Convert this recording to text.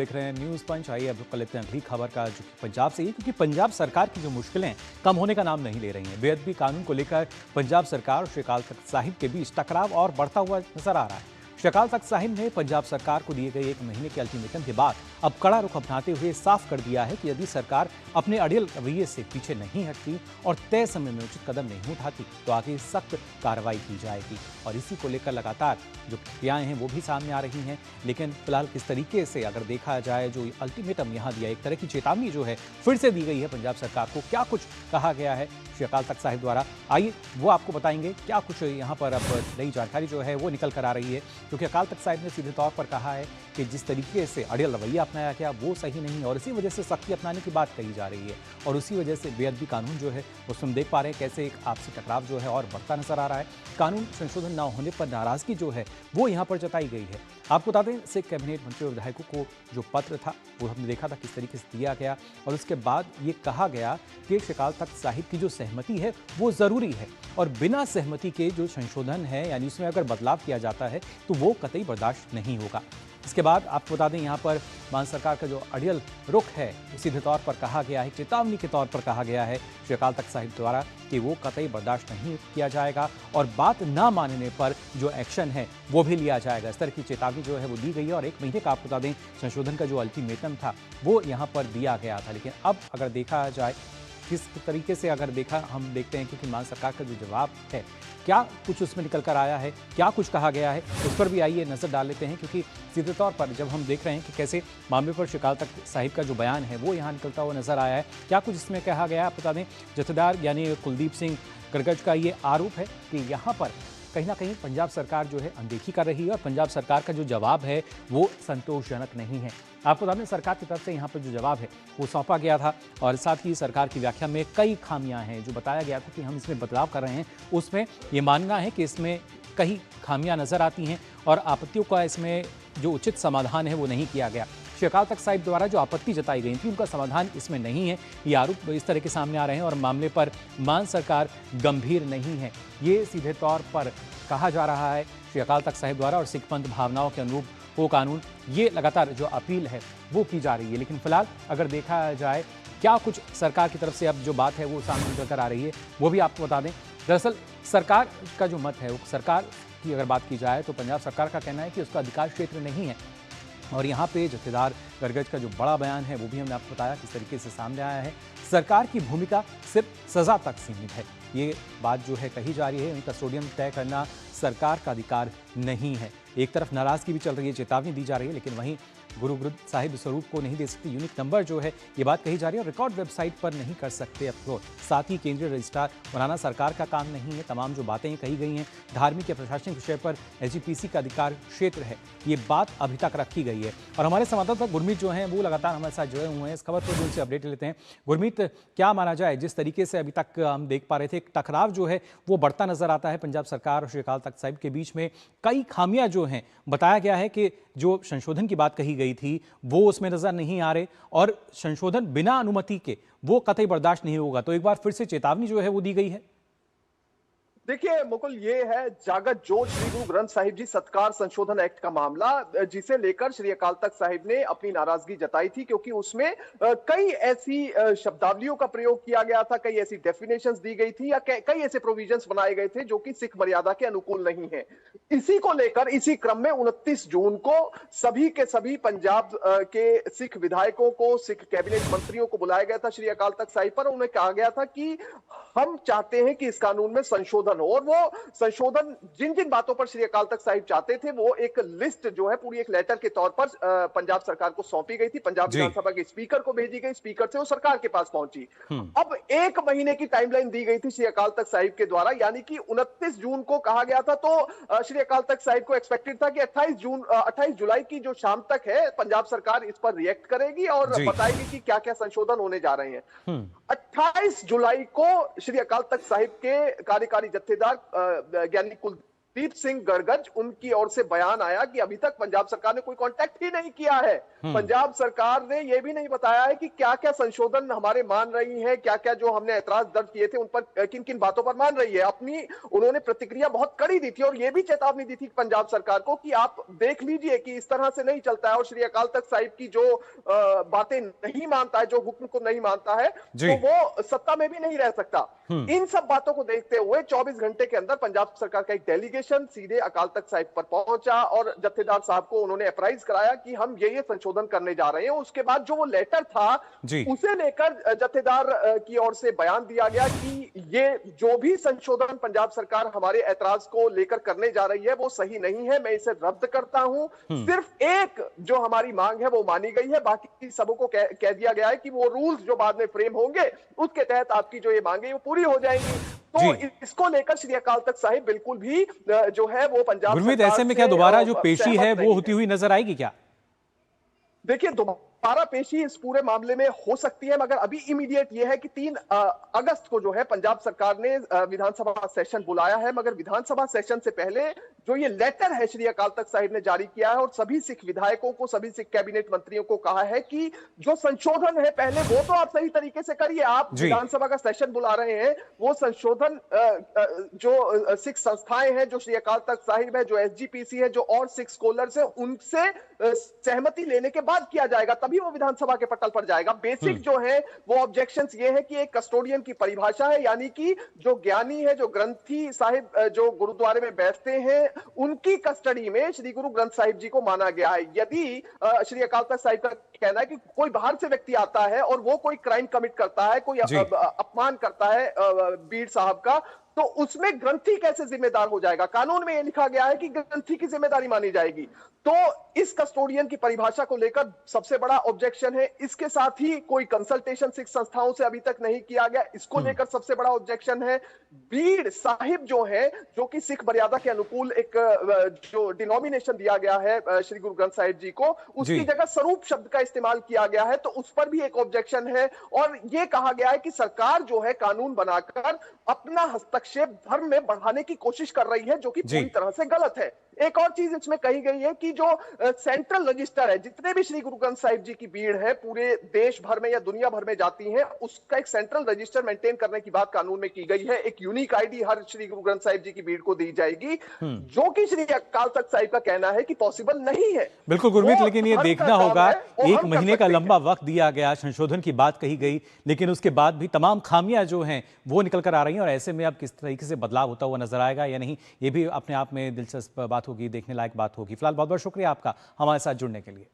देख रहे हैं न्यूज पंच। आइए अब कर लेते हैं अगली खबर का, जो पंजाब से ही, क्योंकि पंजाब सरकार की जो मुश्किलें कम होने का नाम नहीं ले रही हैं। बेअदबी कानून को लेकर पंजाब सरकार और श्री अकाल तख्त साहिब के बीच टकराव और बढ़ता हुआ नजर आ रहा है। श्री अकाल तख्त साहिब ने पंजाब सरकार को दिए गए 1 महीने के अल्टीमेटम के बाद अब कड़ा रुख अपनाते हुए साफ कर दिया है कि यदि सरकार अपने अड़ियल रवैये से पीछे नहीं हटती और तय समय में उचित कदम नहीं उठाती तो आगे सख्त कार्रवाई की जाएगी। और इसी को लेकर लगातार जो प्रतिक्रियाएं हैं वो भी सामने आ रही हैं। लेकिन फिलहाल किस तरीके से अगर देखा जाए, जो अल्टीमेटम यहाँ दिया, एक तरह की चेतावनी जो है फिर से दी गई है पंजाब सरकार को, क्या कुछ कहा गया है श्री अकाल तख्त साहिब द्वारा, आइए वो आपको बताएंगे। क्या कुछ यहाँ पर अब नई जानकारी जो है वो निकल कर आ रही है, क्योंकि अकाल तख्त साहिब ने सीधे तौर पर कहा है कि जिस तरीके से अड़ियल रवैया अपनाया गया वो सही नहीं, और इसी वजह से सख्ती अपनाने की बात कही जा रही है। और उसी वजह से बेअदबी कानून जो है उसमें देख पा रहे हैं कैसे एक आपसी टकराव जो है और बढ़ता नजर आ रहा है। कानून संशोधन न होने पर नाराजगी जो है वो यहाँ पर जताई गई है। आपको बता दें, सिख कैबिनेट मंत्री और विधायकों को जो पत्र था वो हमने देखा था किस तरीके से दिया गया, और उसके बाद ये कहा गया कि श्री अकाल तख्त साहिब की जो सहमति है वो ज़रूरी है, और बिना सहमति के जो संशोधन है यानी उसमें अगर बदलाव किया जाता है तो वो कतई बर्दाश्त नहीं होगा। इसके बाद आपको बता दें, यहाँ पर मान सरकार का जो अड़ियल रुख है सीधे तौर पर कहा गया है, चेतावनी के तौर पर कहा गया है श्री अकाल तख्त साहिब द्वारा कि वो कतई बर्दाश्त नहीं किया जाएगा और बात ना मानने पर जो एक्शन है वो भी लिया जाएगा। इस तरह की चेतावनी जो है वो दी गई है। और 1 महीने का आपको बता दें संशोधन का जो अल्टीमेटम था वो यहाँ पर दिया गया था। लेकिन अब अगर देखा जाए किस तरीके से अगर देखा हम देखते हैं, क्योंकि मान सरकार का जो जवाब है क्या कुछ उसमें निकल कर आया है, क्या कुछ कहा गया है, उस पर भी आइए नज़र डाल लेते हैं। क्योंकि सीधे तौर पर जब हम देख रहे हैं कि कैसे मामले पर श्री अकाल तख्त साहिब का जो बयान है वो यहाँ निकलता हुआ नजर आया है, क्या कुछ इसमें कहा गया है आप बता दें। जथेदार यानी कुलदीप सिंह गड़गड़ का ये आरोप है कि यहाँ पर कहीं ना कहीं पंजाब सरकार जो है अनदेखी कर रही है और पंजाब सरकार का जो जवाब है वो संतोषजनक नहीं है। आपको बता दें, सरकार की तरफ से यहाँ पर जो जवाब है वो सौंपा गया था, और साथ ही सरकार की व्याख्या में कई खामियां हैं। जो बताया गया था कि हम इसमें बदलाव कर रहे हैं, उसमें ये मानना है कि इसमें कई खामियां नज़र आती हैं और आपत्तियों का इसमें जो उचित समाधान है वो नहीं किया गया। श्री अकाल तख्त साहिब द्वारा जो आपत्ति जताई गई थी उनका समाधान इसमें नहीं है, ये आरोप इस तरह के सामने आ रहे हैं। और मामले पर मान सरकार गंभीर नहीं है, ये सीधे तौर पर कहा जा रहा है श्री अकाल तख्त साहिब द्वारा। और सिख पंथ भावनाओं के अनुरूप वो कानून, ये लगातार जो अपील है वो की जा रही है। लेकिन फिलहाल अगर देखा जाए क्या कुछ सरकार की तरफ से अब जो बात है वो सामने निकल कर आ रही है वो भी आपको बता दें। दरअसल सरकार का जो मत है, वो सरकार की अगर बात की जाए तो पंजाब सरकार का कहना है कि उसका अधिकार क्षेत्र नहीं है। और यहाँ पे जथेदार गड़गड़ का जो बड़ा बयान है वो भी हमने आपको बताया किस तरीके से सामने आया है। सरकार की भूमिका सिर्फ सजा तक सीमित है, ये बात जो है कही जा रही है। उनका कस्टोडियन तय करना सरकार का अधिकार नहीं है। एक तरफ नाराजगी भी चल रही है, चेतावनी दी जा रही है, लेकिन वहीं गुरु ग्रंथ साहिब स्वरूप को नहीं दे सकते यूनिक नंबर जो है ये बात कही जा रही है, और रिकॉर्ड वेबसाइट पर नहीं कर सकते अपलोड। साथ ही केंद्रीय रजिस्ट्रार बनाना सरकार का काम नहीं है। तमाम जो बातें कही गई हैं धार्मिक या प्रशासनिक विषय पर एसजीपीसी का अधिकार क्षेत्र है, ये बात अभी तक रखी गई है। और हमारे संवाददाता गुरमीत जो हैं वो लगातार हमारे साथ जुड़े हुए हैं, इस खबर पर जो उनसे अपडेट लेते हैं। गुरमीत, क्या माना जाए, जिस तरीके से अभी तक हम देख पा रहे थे एक टकराव जो है वो बढ़ता नजर आता है पंजाब सरकार और श्री अकाल तख्त साहिब के बीच में, कई खामियां जो हैं बताया गया है कि जो संशोधन की बात कही गई थी वो उसमें नजर नहीं आ रहे, और संशोधन बिना अनुमति के वो कतई बर्दाश्त नहीं होगा। तो एक बार फिर से चेतावनी जो है वो दी गई है। देखिए मुकुल, ये है जागत जोत श्री गुरु ग्रंथ साहिब जी सत्कार संशोधन एक्ट का मामला, जिसे लेकर श्री अकाल तख्त साहिब ने अपनी नाराजगी जताई थी, क्योंकि उसमें कई ऐसी शब्दावलियों का प्रयोग किया गया था, कई ऐसी डेफिनेशंस दी गई थी, या कई ऐसे प्रोविजंस बनाए गए थे जो कि सिख मर्यादा के अनुकूल नहीं है। इसी को लेकर इसी क्रम में 29 जून को सभी के सभी पंजाब के सिख विधायकों को, सिख कैबिनेट मंत्रियों को बुलाया गया था श्री अकाल तख्त साहिब पर। उन्हें कहा गया था कि हम चाहते हैं कि इस कानून में संशोधन हो, और वो संशोधन जिन जिन बातों पर श्री अकाल तख्त साहिब चाहते थे वो एक लिस्ट जो है पूरी एक लेटर के तौर पर पंजाब सरकार को सौंपी गई थी, पंजाब विधानसभा के स्पीकर को भेजी गई, स्पीकर से वो सरकार के पास पहुंची। अब 1 महीने की टाइमलाइन दी गई थी श्री अकाल तख्त साहिब के द्वारा, यानी कि 29 जून को कहा गया था, तो श्री अकाल तख्त साहिब को एक्सपेक्टेड था कि 28 जुलाई की जो शाम तक है पंजाब सरकार इस पर रिएक्ट करेगी और बताएगी कि क्या क्या संशोधन होने जा रहे हैं। 28 जुलाई को श्री अकाल तख्त साहिब के कार्यकारी जत्थेदार ज्ञानी दीप सिंह गड़गड़, उनकी ओर से बयान आया कि अभी तक पंजाब सरकार ने कोई कांटेक्ट ही नहीं किया है। पंजाब सरकार ने यह भी नहीं बताया है कि क्या क्या संशोधन हमारे मान रही है, क्या क्या जो हमने ऐतराज दर्ज किए थे उन पर किन किन बातों पर मान रही है। अपनी उन्होंने प्रतिक्रिया बहुत कड़ी दी थी और यह भी चेतावनी दी थी पंजाब सरकार को कि आप देख लीजिए कि इस तरह से नहीं चलता है, और श्री अकाल तख्त साहिब की जो बातें नहीं मानता है, जो हुक्म को नहीं मानता है, तो वो सत्ता में भी नहीं रह सकता। इन सब बातों को देखते हुए 24 घंटे के अंदर पंजाब सरकार का एक डेलीगेशन सीधे अकाल तख्त साहिब पर पहुंचा और जत्थेदार साहब को उन्होंने अप्राइज कराया कि हम ये संशोधन करने जा रहे हैं। उसके बाद जो वो लेटर था उसे लेकर जत्थेदार की ओर से बयान दिया गया कि ये जो भी संशोधन पंजाब सरकार हमारे ऐतराज को लेकर करने जा रही है वो सही नहीं है, मैं इसे रद्द करता हूं। सिर्फ एक जो हमारी मांग है वो मानी गई है, बाकी सबों को कह दिया गया है कि वो रूल्स जो बाद में फ्रेम होंगे उसके तहत आपकी जो ये मांगे वो पूरी हो जाएंगी। तो इसको लेकर श्री अकाल तख्त साहिब बिल्कुल भी जो है वो पंजाब गुरमीत, ऐसे में क्या दोबारा जो पेशी है वो होती हुई नजर आएगी क्या? देखिए, दोबारा पेशी इस पूरे मामले में हो सकती है, मगर अभी इमीडिएट ये है कि 3 अगस्त को जो है पंजाब सरकार ने विधानसभा सेशन बुलाया है, मगर विधानसभा सेशन से पहले जो ये लेटर है श्री अकाल तख्त साहिब ने जारी किया है और सभी सिख विधायकों को, सभी सिख कैबिनेट मंत्रियों को कहा है कि जो संशोधन है पहले वो तो आप सही तरीके से करिए। आप विधानसभा का सेशन बुला रहे हैं, वो संशोधन जो सिख संस्थाएं हैं, जो श्री अकाल तख्त साहिब है, जो एसजीपीसी है, जो और सिख स्कॉलर्स है, उनसे सहमति लेने के बाद किया जाएगा, तभी वो विधानसभा के पटल पर जाएगा। बेसिक जो है वो ऑब्जेक्शंस ये है कि एक कस्टोडियन की परिभाषा है, यानी कि जो ज्ञानी है, जो ग्रंथी साहिब जो गुरुद्वारे में बैठते हैं, उनकी कस्टडी में श्री गुरु ग्रंथ साहिब जी को माना गया है। यदि श्री अकाल तख्त साहिब का कहना है कि कोई बाहर से व्यक्ति आता है और वो कोई क्राइम कमिट करता है, कोई अपमान करता है बीड़ साहब का, तो उसमें ग्रंथी कैसे जिम्मेदार हो जाएगा? कानून में यह लिखा गया है कि ग्रंथी की जिम्मेदारी मानी जाएगी। तो इस कस्टोडियन की परिभाषा को लेकर सबसे बड़ा ऑब्जेक्शन है। इसके साथ ही कोई कंसल्टेशन सिख संस्थाओं से अभी तक नहीं किया गया, इसको लेकर सबसे बड़ा ऑब्जेक्शन है। बीड़ साहिब जो है, जो कि सिख मर्यादा के अनुकूल एक जो डिनोमिनेशन दिया गया है श्री गुरु ग्रंथ साहिब जी को, उसकी जगह स्वरूप शब्द का इस्तेमाल किया गया है, तो उस पर भी एक ऑब्जेक्शन है। और यह कहा गया है कि सरकार जो है कानून बनाकर अपना हस्तक्षेप धर्म में बढ़ाने की कोशिश कर रही है, जो कि पूरी तरह से गलत है। एक और चीज इसमें कही गई है कि जो सेंट्रल रजिस्टर है, जितने भी श्री गुरु ग्रंथ साहिब जी की भीड़ है पूरे देश भर में या दुनिया भर में जाती है, उसका एक सेंट्रल रजिस्टर मेंटेन करने की बात कानून में की गई है। एक यूनिक आईडी हर श्री गुरु ग्रंथ साहिब जी की भीड़ को दी जाएगी, जो कि श्री अकाल तख्त साहिब का कहना है कि पॉसिबल नहीं है। बिल्कुल गुरमीत, लेकिन ये देखना होगा, 1 महीने का लंबा वक्त दिया गया, संशोधन की बात कही गई, लेकिन उसके बाद भी तमाम खामियां जो हैं वो निकल कर आ रही हैं, और ऐसे में अब किस तरीके से बदलाव होता हुआ नजर आएगा या नहीं, ये भी अपने आप में दिलचस्प बात होगी, देखने लायक बात होगी। फिलहाल बहुत बहुत शुक्रिया आपका हमारे साथ जुड़ने के लिए।